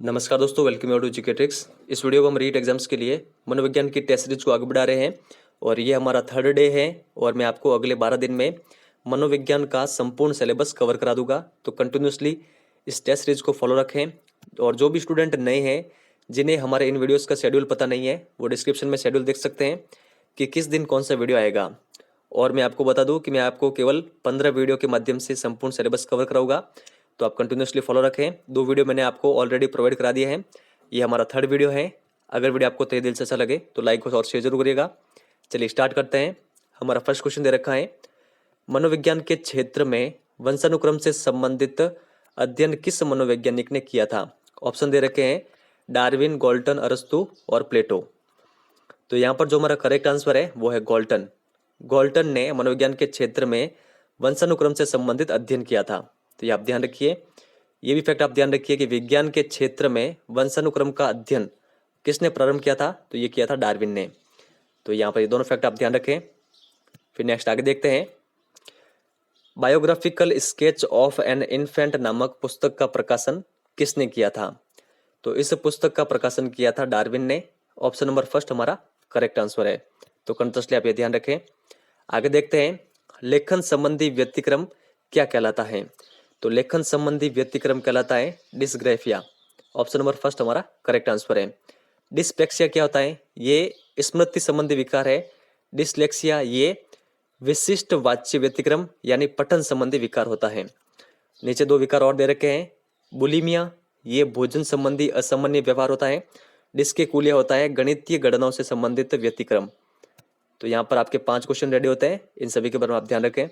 नमस्कार दोस्तों, welcome you to GK tricks. इस वीडियो को हम रीट एग्जाम्स के लिए मनोविज्ञान की टेस्ट सीरीज को आगे बढ़ा रहे हैं और ये हमारा थर्ड डे है और मैं आपको अगले 12 दिन में मनोविज्ञान का संपूर्ण सिलेबस कवर करा दूंगा। तो कंटिन्यूसली इस टेस्ट सीरीज को फॉलो रखें। और जो भी स्टूडेंट नए हैं जिन्हें हमारे इन वीडियोज़ का शेड्यूल पता नहीं है वो डिस्क्रिप्शन में शेड्यूल देख सकते हैं कि किस दिन कौन सा वीडियो आएगा। और मैं आपको बता दूं कि मैं आपको केवल 15 वीडियो के माध्यम से संपूर्ण सिलेबस कवर कराऊंगा। तो आप कंटिन्यूसली फॉलो रखें। 2 वीडियो मैंने आपको ऑलरेडी प्रोवाइड करा दिए हैं, ये हमारा थर्ड वीडियो है। अगर वीडियो आपको तहे दिल से अच्छा लगे तो लाइक और शेयर जरूर करिएगा। चलिए स्टार्ट करते हैं। हमारा फर्स्ट क्वेश्चन दे रखा है, मनोविज्ञान के क्षेत्र में वंशानुक्रम से संबंधित अध्ययन किस मनोवैज्ञानिक ने किया था। ऑप्शन दे रखे हैं डार्विन, गॉल्टन, अरस्तु और प्लेटो। तो यहाँ पर जो हमारा करेक्ट आंसर है वो है गॉल्टन। गॉल्टन ने मनोविज्ञान के क्षेत्र में वंशानुक्रम से संबंधित अध्ययन किया था। तो ये आप ध्यान रखिए, ये भी फैक्ट आप ध्यान रखिए कि विज्ञान के क्षेत्र में वंशानुक्रम का अध्ययन किसने प्रारंभ किया था, तो ये किया था डार्विन ने। तो यहाँ पर ये दोनों फैक्ट आप ध्यान रखें। फिर नेक्स्ट आगे देखते हैं, biographical sketch of an infant नामक पुस्तक का प्रकाशन किसने किया था। तो इस पुस्तक का प्रकाशन किया था डार्विन ने। ऑप्शन नंबर फर्स्ट हमारा करेक्ट आंसर है। तो कंटिन्यूसली आप ये ध्यान रखें। आगे देखते हैं, लेखन संबंधी व्यतिक्रम क्या कहलाता है। तो लेखन संबंधी व्यतिक्रम कहलाता है डिस्ग्राफिया। ऑप्शन नंबर फर्स्ट हमारा करेक्ट आंसर है। डिस्पेक्सिया क्या होता है, ये स्मृति संबंधी विकार है। डिसलेक्सिया ये विशिष्ट वाच्य व्यतिक्रम यानी पठन संबंधी विकार होता है। नीचे 2 विकार और दे रखे हैं, बुलिमिया ये भोजन संबंधी असामान्य व्यवहार होता है। डिस्केकुलिया होता है गणितीय गणनाओं से संबंधित व्यतिक्रम। तो यहाँ पर आपके 5 क्वेश्चन रेडी होते हैं, इन सभी के बारे में आप ध्यान रखें।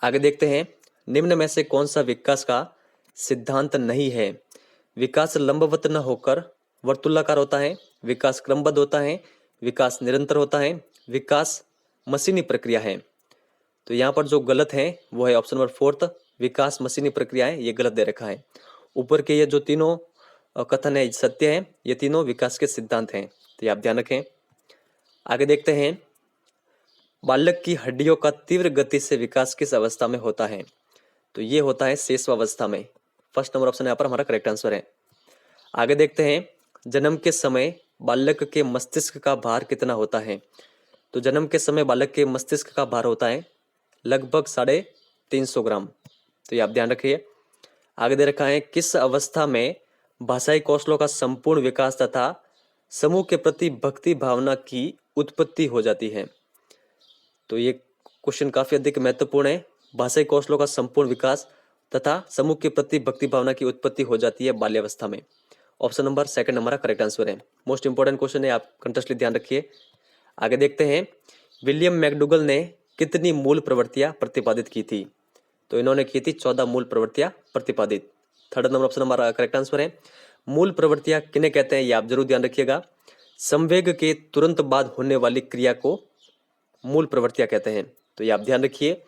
आगे देखते हैं, निम्न में से कौन सा विकास का सिद्धांत नहीं है। विकास लंबवत न होकर वर्तुलाकार होता है, विकास क्रमबद्ध होता है, विकास निरंतर होता है, विकास मशीनी प्रक्रिया है। तो यहाँ पर जो गलत है वो है ऑप्शन नंबर फोर्थ, विकास मशीनी प्रक्रिया है, ये गलत दे रखा है। ऊपर के ये जो तीनों कथन है सत्य है, ये तीनों विकास के सिद्धांत हैं। तो ये आप ध्यान रखें। आगे देखते हैं, बालक की हड्डियों का तीव्र गति से विकास किस अवस्था में होता है। तो ये होता है शेषवावस्था में। फर्स्ट नंबर ऑप्शन यहाँ पर हमारा करेक्ट आंसर है। आगे देखते हैं, जन्म के समय बालक के मस्तिष्क का भार कितना होता है। तो जन्म के समय बालक के मस्तिष्क का भार होता है लगभग 350 ग्राम। तो ये आप ध्यान रखिए। आगे दे रखा है, किस अवस्था में भाषाई कौशलों का संपूर्ण विकास तथा समूह के प्रति भक्ति भावना की उत्पत्ति हो जाती है। तो ये क्वेश्चन काफी अधिक महत्वपूर्ण है। भाषाई कौशलों का संपूर्ण विकास तथा समूह के प्रति भक्ति भावना की उत्पत्ति हो जाती है बाल्यावस्था में। ऑप्शन नंबर सेकंड हमारा करेक्ट आंसर है। मोस्ट इंपोर्टेंट क्वेश्चन है, आप कंटिन्यूसली ध्यान रखिए। आगे देखते हैं, विलियम मैकडूगल ने कितनी मूल प्रवृत्तियां प्रतिपादित की थी। तो इन्होंने की थी 14 मूल प्रवृत्तियां प्रतिपादित। थर्ड नंबर ऑप्शन हमारा करेक्ट आंसर है। मूल प्रवृत्तियां किन्हें कहते हैं ये आप जरूर ध्यान रखिएगा। संवेग के तुरंत बाद होने वाली क्रिया को मूल प्रवृत्तियां कहते हैं। तो ये आप ध्यान रखिए।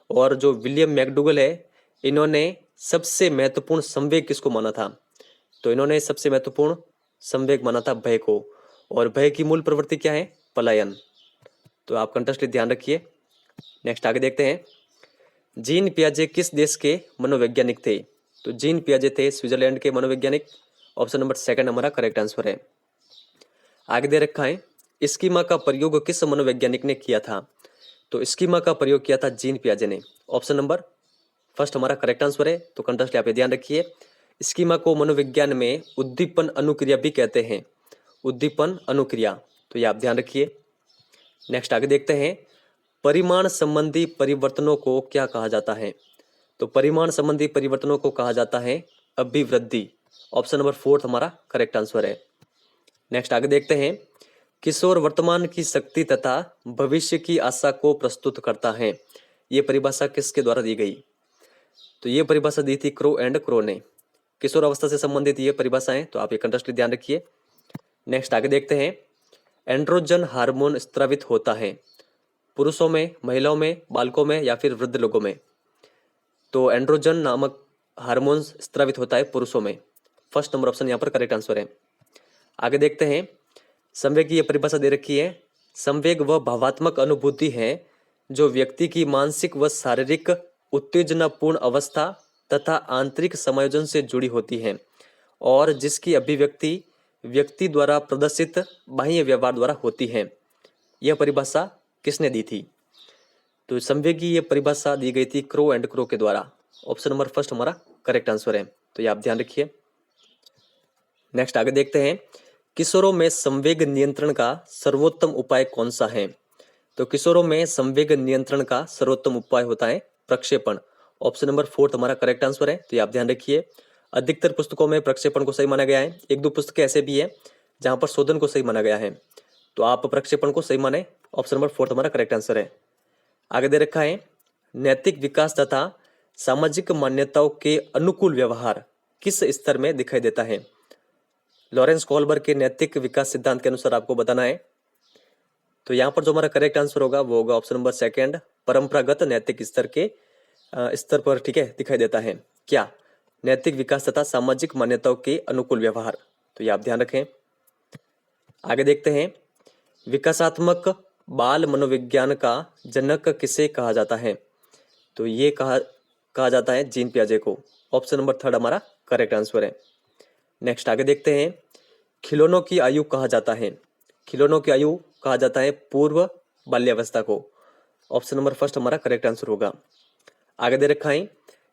और जो विलियम मैकडूगल है, इन्होंने सबसे महत्वपूर्ण संवेग किसको माना था। तो इन्होंने सबसे महत्वपूर्ण संवेग माना था भय को। और भय की मूल प्रवृत्ति क्या है, पलायन। तो आप कंटिन्यूसली ध्यान रखिए। नेक्स्ट आगे देखते हैं, जीन पियाजे किस देश के मनोवैज्ञानिक थे। तो जीन पियाजे थे स्विट्जरलैंड के मनोवैज्ञानिक। ऑप्शन नंबर सेकंड हमारा करेक्ट आंसर है। आगे दे रखा है, स्कीमा का प्रयोग किस मनोवैज्ञानिक ने किया था। तो स्कीमा का प्रयोग किया था जीन पियाजे ने। ऑप्शन नंबर फर्स्ट हमारा करेक्ट आंसर है। तो कंटिन्यूसली आप ध्यान रखिए, स्कीमा को मनोविज्ञान में उद्दीपन अनुक्रिया भी कहते हैं। उद्दीपन अनुक्रिया, तो ये आप ध्यान रखिए। नेक्स्ट आगे देखते हैं, परिमाण संबंधी परिवर्तनों को क्या कहा जाता है। तो परिमाण संबंधी परिवर्तनों को कहा जाता है अभिवृद्धि। ऑप्शन नंबर फोर्थ हमारा करेक्ट आंसर है। नेक्स्ट आगे देखते हैं, किशोर वर्तमान की शक्ति तथा भविष्य की आशा को प्रस्तुत करता है। ये परिभाषा किसके द्वारा दी गई। तो ये परिभाषा दी थी क्रो एंड क्रो ने। किशोर अवस्था से संबंधित ये परिभाषाएं, तो आप ये कंटिन्यूसली ध्यान रखिए। नेक्स्ट आगे देखते हैं, एंड्रोजन हार्मोन स्रावित होता है पुरुषों में, महिलाओं में, बालकों में या फिर वृद्ध लोगों में। तो एंड्रोजन नामक हार्मोन स्रावित होता है पुरुषों में। फर्स्ट नंबर ऑप्शन यहाँ पर करेक्ट आंसर है। आगे देखते हैं, संवेग की यह परिभाषा दे रखी है, संवेग वह भावात्मक अनुभूति है जो व्यक्ति की मानसिक व शारीरिक उत्तेजनापूर्ण अवस्था तथा आंतरिक समायोजन से जुड़ी होती है और जिसकी अभिव्यक्ति व्यक्ति द्वारा प्रदर्शित बाह्य व्यवहार द्वारा होती है। यह परिभाषा किसने दी थी? तो संवेग की यह परिभाषा दी गई थी क्रो एंड क्रो के द्वारा। ऑप्शन नंबर फर्स्ट हमारा करेक्ट आंसर है, तो ये आप ध्यान रखिए। नेक्स्ट आगे देखते हैं, किशोरों में संवेग नियंत्रण का सर्वोत्तम उपाय कौन सा है? तो किशोरों में संवेग नियंत्रण का सर्वोत्तम उपाय होता है प्रक्षेपण। ऑप्शन नंबर फोर्थ हमारा करेक्ट आंसर है, तो ये आप ध्यान रखिए। अधिकतर पुस्तकों में प्रक्षेपण को सही माना गया है, एक दो पुस्तकें ऐसे भी है जहां पर शोधन को सही माना गया है, तो आप प्रक्षेपण को सही माने। ऑप्शन नंबर फोर्थ हमारा करेक्ट आंसर है। आगे दे रखा है, नैतिक विकास तथा सामाजिक मान्यताओं के अनुकूल व्यवहार किस स्तर में दिखाई देता है? लॉरेंस कोहलबर्ग के नैतिक विकास सिद्धांत के अनुसार आपको बताना है। तो यहाँ पर जो हमारा करेक्ट आंसर होगा वो होगा ऑप्शन नंबर सेकंड, परंपरागत नैतिक स्तर के स्तर पर, ठीक है, दिखाई देता है। क्या? नैतिक विकास तथा सामाजिक मान्यताओं के अनुकूल व्यवहार, तो ये आप ध्यान रखें। आगे देखते हैं, विकासात्मक बाल मनोविज्ञान का जनक किसे कहा जाता है? तो ये कहा जाता है जीन पियाजे को। ऑप्शन नंबर थर्ड हमारा करेक्ट आंसर है। नेक्स्ट आगे देखते हैं, खिलौनों की आयु कहा जाता है? खिलौनों की आयु कहा जाता है पूर्व बाल्यावस्था को। ऑप्शन नंबर फर्स्ट हमारा करेक्ट आंसर होगा। आगे दे रखा है,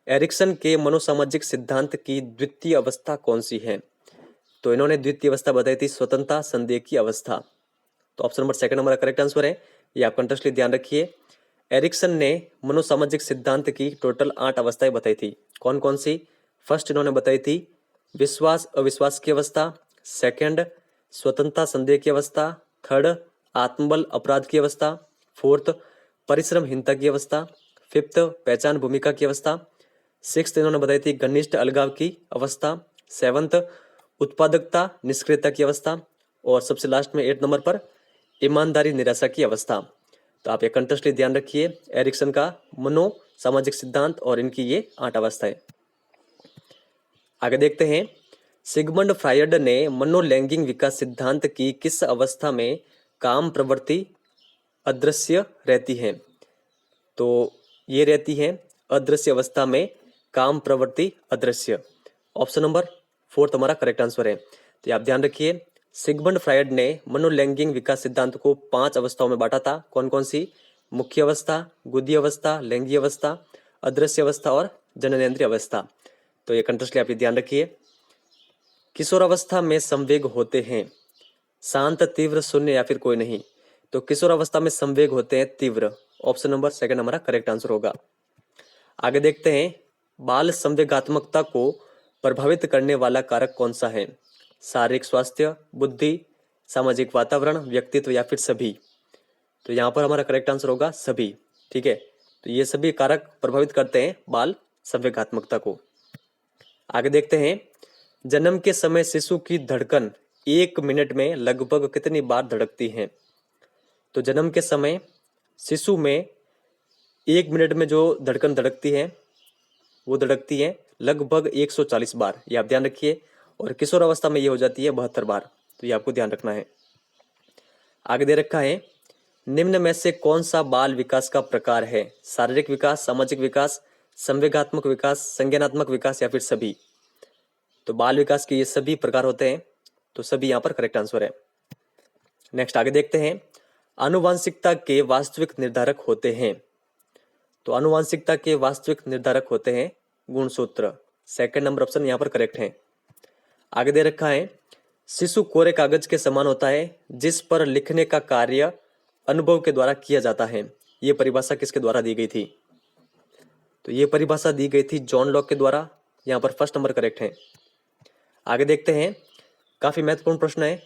एरिक्सन के मनोसामाजिक सिद्धांत की द्वितीय अवस्था कौन सी है? तो इन्होंने द्वितीय अवस्था बताई थी स्वतंत्रता संदेह की अवस्था। तो ऑप्शन नंबर सेकंड हमारा करेक्ट आंसर है, ये आप कंटेक्स्टली ध्यान रखिए। एरिक्सन ने मनोसामाजिक सिद्धांत की टोटल 8 अवस्थाएं बताई थी। कौन कौन सी? फर्स्ट इन्होंने बताई थी विश्वास अविश्वास की अवस्था, सेकंड स्वतंत्रता संदेह की अवस्था, थर्ड आत्मबल अपराध की अवस्था, फोर्थ परिश्रमहीनता की अवस्था, फिफ्थ पहचान भूमिका की अवस्था, सिक्स्थ इन्होंने बताई थी घनिष्ठ अलगाव की अवस्था, सेवंथ उत्पादकता निष्क्रियता की अवस्था, और सबसे लास्ट में 8 नंबर पर ईमानदारी निराशा की अवस्था। तो आप ये कंटेक्स्टली ध्यान रखिए, एरिक्सन का मनो सामाजिक सिद्धांत और इनकी ये 8 अवस्थाएं। आगे देखते हैं, सिगमंड फ्रायड ने मनोलैंगिक विकास सिद्धांत की किस अवस्था में काम प्रवृत्ति अदृश्य रहती है? तो ये रहती है अदृश्य अवस्था में काम प्रवृत्ति अदृश्य। ऑप्शन नंबर फोर्थ हमारा करेक्ट आंसर है, तो आप ध्यान रखिए। सिगमंड फ्रायड ने मनोलैंगिक विकास सिद्धांत को 5 अवस्थाओं में बांटा था। कौन कौन सी? मुख्य अवस्था, गुदी अवस्था, लैंगिक अवस्था, अदृश्य अवस्था और जननेंद्रिय अवस्था। तो ये कंटेक्स्टली आप ध्यान रखिए। किशोरावस्था में संवेग होते हैं शांत, तीव्र, शून्य या फिर कोई नहीं? तो किशोरावस्था में संवेग होते हैं तीव्र। ऑप्शन नंबर सेकंड हमारा करेक्ट आंसर होगा। आगे देखते हैं, बाल संवेगात्मकता को प्रभावित करने वाला कारक कौन सा है? शारीरिक स्वास्थ्य, बुद्धि, सामाजिक वातावरण, व्यक्तित्व या फिर सभी? तो यहाँ पर हमारा करेक्ट आंसर होगा सभी, ठीक है। तो ये सभी कारक प्रभावित करते हैं बाल संवेगात्मकता को। आगे देखते हैं, जन्म के समय शिशु की धड़कन 1 मिनट में लगभग कितनी बार धड़कती है? तो जन्म के समय शिशु में 1 मिनट में जो धड़कन धड़कती है वो धड़कती है लगभग 140 बार, ये आप ध्यान रखिए। और किशोर अवस्था में ये हो जाती है 72 बार, तो ये आपको ध्यान रखना है। आगे दे रखा है, निम्न में से कौन सा बाल विकास का प्रकार है? शारीरिक विकास, सामाजिक विकास, संवेगात्मक विकास, संज्ञानात्मक विकास या फिर सभी? तो बाल विकास के ये सभी प्रकार होते हैं, तो सभी यहाँ पर करेक्ट आंसर है। नेक्स्ट आगे देखते हैं, आनुवांशिकता के वास्तविक निर्धारक होते हैं। तो आनुवांशिकता के वास्तविक निर्धारक होते हैं गुणसूत्र। सेकंड नंबर ऑप्शन यहाँ पर करेक्ट है। आगे दे रखा है, शिशु कोरे कागज के समान होता है जिस पर लिखने का कार्य अनुभव के द्वारा किया जाता है। ये परिभाषा किसके द्वारा दी गई थी? तो ये परिभाषा दी गई थी जॉन लॉक के द्वारा। यहाँ पर फर्स्ट नंबर करेक्ट है। आगे देखते हैं, काफी महत्वपूर्ण प्रश्न है,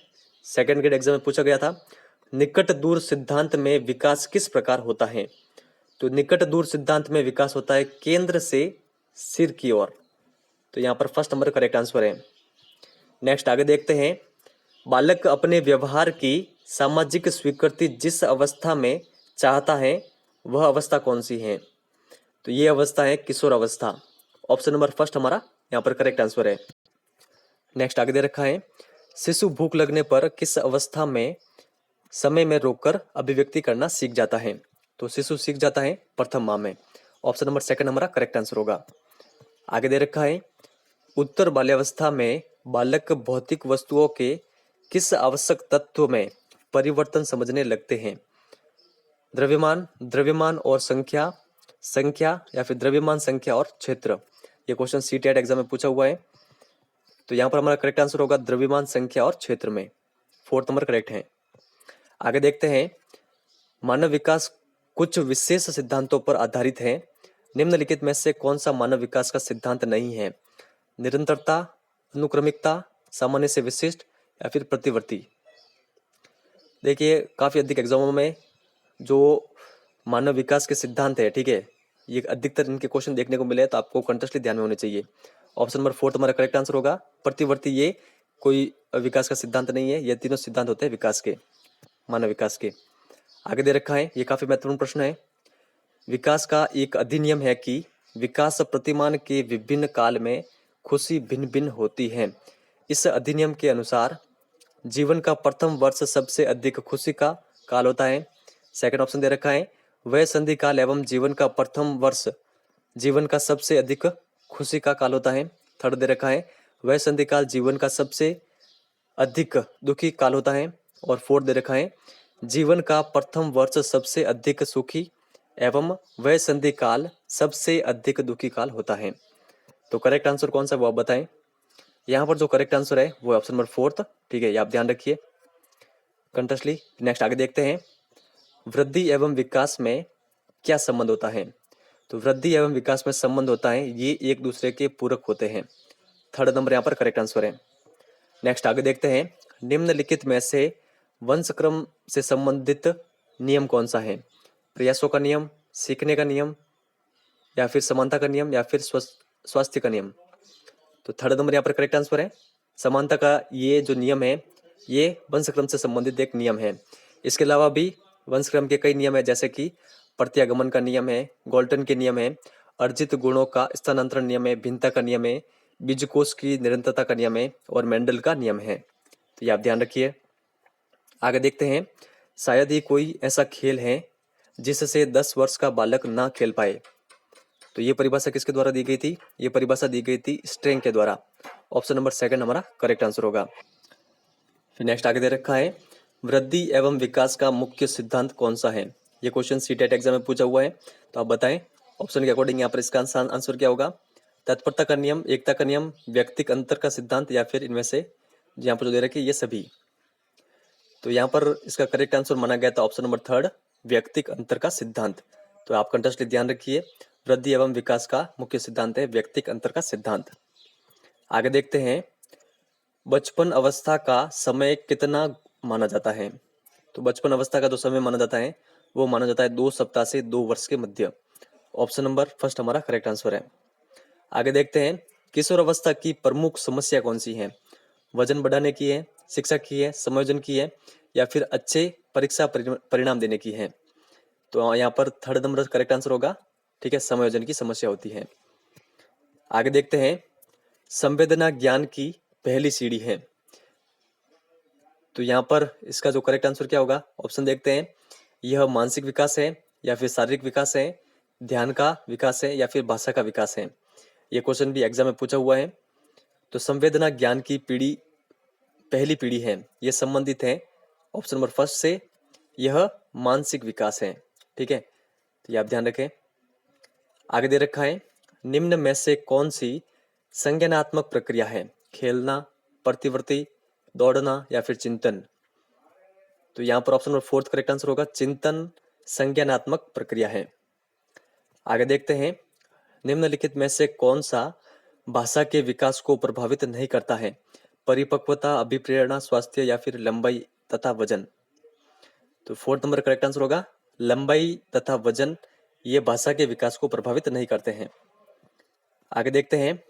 सेकंड ग्रेड एग्जाम में पूछा गया था। निकट दूर सिद्धांत में विकास किस प्रकार होता है? तो निकट दूर सिद्धांत में विकास होता है केंद्र से सिर की ओर। तो यहाँ पर फर्स्ट नंबर करेक्ट आंसर है। नेक्स्ट आगे देखते हैं, बालक अपने व्यवहार की सामाजिक स्वीकृति जिस अवस्था में चाहता है वह अवस्था कौन सी है? तो ये अवस्था है किशोर अवस्था। ऑप्शन नंबर फर्स्ट हमारा यहाँ पर करेक्ट आंसर है। नेक्स्ट आगे दे रखा है, शिशु भूख लगने पर किस अवस्था में समय में रोककर अभिव्यक्ति करना सीख जाता है? तो शिशु सीख जाता है प्रथम माह में। ऑप्शन नंबर सेकंड हमारा करेक्ट आंसर होगा। आगे दे रखा है, उत्तर बाल्यावस्था में बालक भौतिक वस्तुओं के किस आवश्यक तत्व में परिवर्तन समझने लगते हैं? द्रव्यमान, द्रव्यमान और संख्या, संख्या या फिर द्रव्यमान, संख्या और क्षेत्र। ये क्वेश्चन सीटेट एग्जाम में पूछा हुआ है। तो यहाँ पर हमारा करेक्ट आंसर होगा द्रव्यमान, संख्या और क्षेत्र में। 4th नंबर करेक्ट है। आगे देखते हैं, मानव विकास कुछ विशेष सिद्धांतों पर आधारित है। निम्नलिखित में से कौन सा मानव विकास का सिद्धांत नहीं है? निरंतरता, अनुक्रमिकता, सामान्य से विशिष्ट या फिर प्रतिवर्ती। देखिए काफी अधिक एग्जामों में जो मानव विकास के सिद्धांत है, ठीक है, ये अधिकतर इनके क्वेश्चन देखने को मिले, तो आपको कंटेस्टली ध्यान में होने चाहिए। ऑप्शन नंबर 4 हमारा करेक्ट आंसर होगा प्रतिवर्ती। ये कोई विकास का सिद्धांत नहीं है, ये तीनों सिद्धांत होते हैं विकास के, मानव विकास के। आगे दे रखा है, ये काफी महत्वपूर्ण प्रश्न है। विकास का एक अधिनियम है कि विकास प्रतिमान के विभिन्न काल में खुशी भिन्न भिन्न होती है। इस अधिनियम के अनुसार जीवन का प्रथम वर्ष सबसे अधिक खुशी का काल होता है। सेकंड ऑप्शन दे रखा है, वह संधि काल एवं जीवन का प्रथम वर्ष जीवन का सबसे अधिक खुशी का काल होता है। थर्ड दे रखा है, वह संधि काल जीवन का सबसे अधिक दुखी काल होता है। और फोर्थ दे रखा है, जीवन का प्रथम वर्ष सबसे अधिक सुखी एवं वह संधि काल सबसे अधिक दुखी काल होता है। तो करेक्ट आंसर कौन सा वो आप बताएं। यहाँ पर जो करेक्ट आंसर है वो ऑप्शन नंबर 4, ठीक है, ये आप ध्यान रखिए कंटेस्टली। नेक्स्ट आगे देखते हैं, वृद्धि एवं विकास में क्या संबंध होता है? तो वृद्धि एवं विकास में संबंध होता है, ये एक दूसरे के पूरक होते हैं। थर्ड नंबर यहाँ पर करेक्ट आंसर है। नेक्स्ट आगे देखते हैं, निम्नलिखित में से वंशक्रम से संबंधित नियम कौन सा है? प्रयासों का नियम, सीखने का नियम या फिर समानता का नियम या फिर स्वास्थ्य का नियम। तो थर्ड नंबर यहाँ पर करेक्ट आंसर है। समानता का ये जो नियम है ये वंशक्रम से संबंधित एक नियम है। इसके अलावा भी वंशक्रम के कई नियम है, जैसे कि प्रत्यागमन का नियम है, गोल्टन के नियम है, अर्जित गुणों का स्थानांतरण नियम है, भिन्नता का नियम है, बीजकोष की निरंतरता का नियम है और मेंडल का नियम है। तो ये आप ध्यान रखिए। आगे देखते हैं, शायद ही कोई ऐसा खेल है जिससे 10 वर्ष का बालक ना खेल पाए। तो ये परिभाषा किसके द्वारा दी गई थी? ये परिभाषा दी गई थी स्ट्रेंग के द्वारा। ऑप्शन नंबर 2 हमारा करेक्ट आंसर होगा। फिर नेक्स्ट आगे दे रखा है, वृद्धि एवं विकास का मुख्य सिद्धांत कौन सा है? ये क्वेश्चन सीटेट एग्जाम में पूछा हुआ है, तो आप बताएं ऑप्शन के अकॉर्डिंग यहाँ पर इसका आंसर क्या होगा? तत्परता का नियम, एकता का नियम, व्यक्तिक अंतर का सिद्धांत या फिर इनमें से यहाँ पर जो दे रखे ये सभी। तो यहाँ पर इसका करेक्ट आंसर माना गया था ऑप्शन नंबर 3, व्यक्तिक अंतर का सिद्धांत। तो आप कंटेस्टली ध्यान रखिए, वृद्धि एवं विकास का मुख्य सिद्धांत है व्यक्तिक अंतर का सिद्धांत। आगे देखते हैं, बचपन अवस्था का समय कितना माना जाता है? तो बचपन अवस्था का जो समय माना जाता है वो माना जाता है 2 सप्ताह से 2 वर्ष के मध्य। ऑप्शन नंबर 1 हमारा करेक्ट आंसर है। आगे देखते हैं, किशोर अवस्था की प्रमुख समस्या कौन सी है? वजन बढ़ाने की है, शिक्षा की है, समायोजन की है या फिर अच्छे परीक्षा परिणाम देने की है? तो यहाँ पर थर्ड नंबर करेक्ट आंसर होगा, ठीक है, समायोजन की समस्या होती है। आगे देखते हैं, संवेदना ज्ञान की पहली सीढ़ी है। तो यहाँ पर इसका जो करेक्ट आंसर क्या होगा? ऑप्शन देखते हैं, यह मानसिक विकास है या फिर शारीरिक विकास है, ध्यान का विकास है या फिर भाषा का विकास है। ये क्वेश्चन भी एग्जाम में पूछा हुआ है। तो संवेदना ज्ञान की पीढ़ी पहली पीढ़ी है, यह संबंधित है ऑप्शन नंबर 1 से, यह मानसिक विकास है, ठीक है, तो ये आप ध्यान रखें। आगे दे रखा है, निम्न में से कौन सी संज्ञानात्मक प्रक्रिया है? खेलना, प्रतिवर्ती, दौड़ना या फिर चिंतन। तो यहाँ पर ऑप्शन नंबर 4 करेक्ट आंसर होगा, चिंतन संज्ञानात्मक प्रक्रिया है। आगे देखते हैं, निम्नलिखित में से कौन सा भाषा के विकास को प्रभावित नहीं करता है? परिपक्वता, अभिप्रेरणा, स्वास्थ्य या फिर लंबाई तथा वजन। तो 4 नंबर करेक्ट आंसर होगा, लंबाई तथा वजन ये भाषा के विकास को प्रभावित नहीं करते हैं। आगे देखते हैं,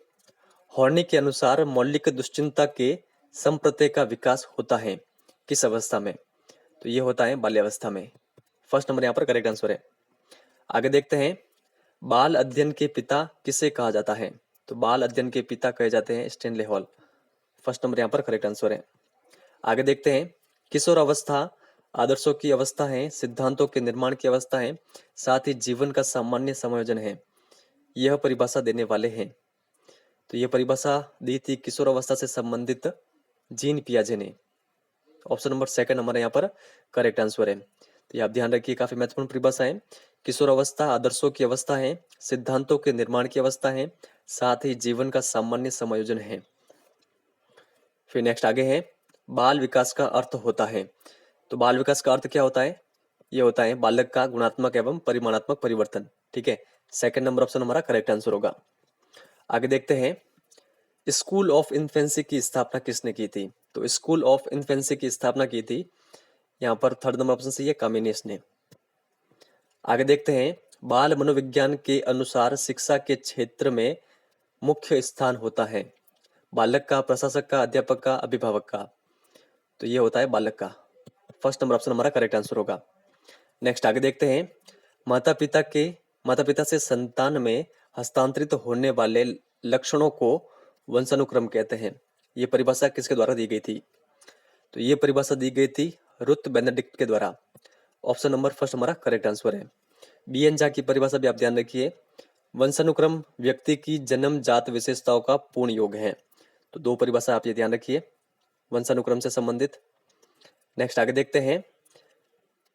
हॉर्नी के अनुसार मौलिक दुश्चिंता के संप्रत्यय का विकास होता है किस अवस्था में? तो ये होता है बाल्यावस्था में। 1 नंबर यहाँ पर करेक्ट आंसर है। आगे देखते हैं, बाल अध्ययन के पिता किसे कहा जाता है? तो बाल अध्ययन के पिता कहे जाते हैं स्टैनले हॉल। 1 नंबर यहाँ पर करेक्ट आंसर है। आगे देखते हैं, किशोर अवस्था आदर्शों की अवस्था है, सिद्धांतों के निर्माण की अवस्था है, साथ ही जीवन का सामान्य समायोजन है। यह परिभाषा देने वाले हैं। तो ये परिभाषा दी थी किशोरावस्था से संबंधित जीन पियाजे ने। ऑप्शन नंबर सेकंड हमारे यहाँ पर करेक्ट आंसर है। तो ये आप ध्यान रखिए, काफी महत्वपूर्ण परिभाषा है। किशोरावस्था आदर्शों की अवस्था है, सिद्धांतों के निर्माण की अवस्था है, साथ ही जीवन का सामान्य समायोजन है। फिर नेक्स्ट आगे है, बाल विकास का अर्थ होता है। तो बाल विकास का अर्थ क्या होता है? ये होता है बालक का गुणात्मक एवं परिमाणात्मक परिवर्तन। ठीक है, सेकंड नंबर ऑप्शन हमारा करेक्ट आंसर होगा। आगे देखते हैं, स्कूल ऑफ इन्फेंसी की स्थापना किसने की थी? तो स्कूल ऑफ इन्फेंसी की स्थापना की थी, यहाँ पर थर्ड नंबर ऑप्शन से ये कम्युनिस्ट ने। आगे देखते हैं, बाल मनोविज्ञान के अनुसार शिक्षा के क्षेत्र में मुख्य स्थान होता है बालक का, प्रशासक का, अध्यापक का, अभिभावक का। तो ये होता है बालक का। फर्स्ट नंबर ऑप्शन हमारा करेक्ट आंसर होगा। नेक्स्ट आगे देखते हैं, माता पिता से संतान में हस्तांतरित होने वाले लक्षणों को वंशानुक्रम कहते हैं। ये परिभाषा किसके द्वारा दी गई थी? तो ये परिभाषा दी गई थी रुथ बेनेडिक्ट के द्वारा। ऑप्शन नंबर फर्स्ट हमारा करेक्ट आंसर है। बीएन झा की परिभाषा भी आप ध्यान रखिए, वंशानुक्रम व्यक्ति की जन्मजात विशेषताओं का पूर्ण योग है। तो दो परिभाषा आप ये ध्यान रखिए वंशानुक्रम से संबंधित। नेक्स्ट आगे देखते हैं,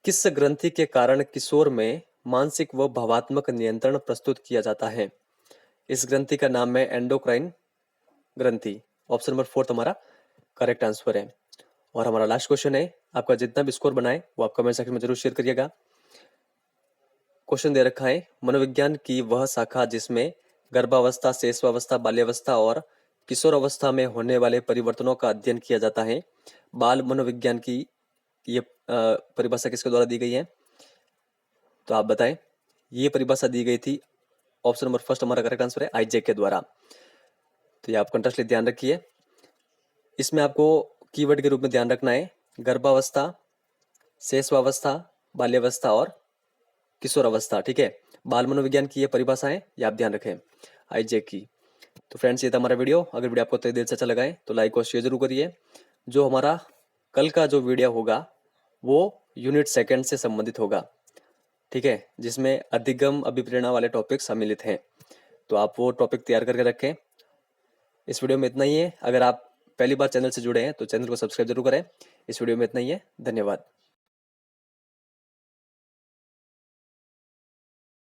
किस ग्रंथि के कारण किशोर में मानसिक व भावात्मक नियंत्रण प्रस्तुत किया जाता है? इस ग्रंथि का नाम है एंडोक्राइन ग्रंथि। ऑप्शन नंबर फोर्थ हमारा करेक्ट आंसर है। और हमारा लास्ट क्वेश्चन है, आपका जितना भी स्कोर बनाए वो आप कमेंट सेक्शन में जरूर शेयर करिएगा। क्वेश्चन दे रखा है, मनोविज्ञान की वह शाखा जिसमें गर्भावस्था, शैशवावस्था, बाल्यावस्था और किशोर अवस्था में होने वाले परिवर्तनों का अध्ययन किया जाता है, बाल मनोविज्ञान की ये परिभाषा किसके द्वारा दी गई है? तो आप बताएं। ये परिभाषा दी गई थी, ऑप्शन नंबर फर्स्ट हमारा करेक्ट आंसर है, आइजैक के द्वारा। तो ये आप कंट्रास्टली ध्यान रखिए। इसमें आपको कीवर्ड के रूप में ध्यान रखना है गर्भावस्था, शैशवावस्था, बाल्यावस्था और किशोर अवस्था। ठीक है, बाल मनोविज्ञान की ये परिभाषा है, ये आप ध्यान रखें आइजैक की। तो फ्रेंड्स, ये था हमारा वीडियो। अगर वीडियो आपको दिल से अच्छा लगा है तो लाइक और शेयर जरूर करिए। जो हमारा कल का जो वीडियो होगा वो यूनिट सेकंड से संबंधित होगा। ठीक है, जिसमें अधिगम अभिप्रेरणा वाले टॉपिक सम्मिलित हैं। तो आप वो टॉपिक तैयार करके रखें। इस वीडियो में इतना ही है। अगर आप पहली बार चैनल से जुड़े हैं तो चैनल को सब्सक्राइब जरूर करें। इस वीडियो में इतना ही है। धन्यवाद।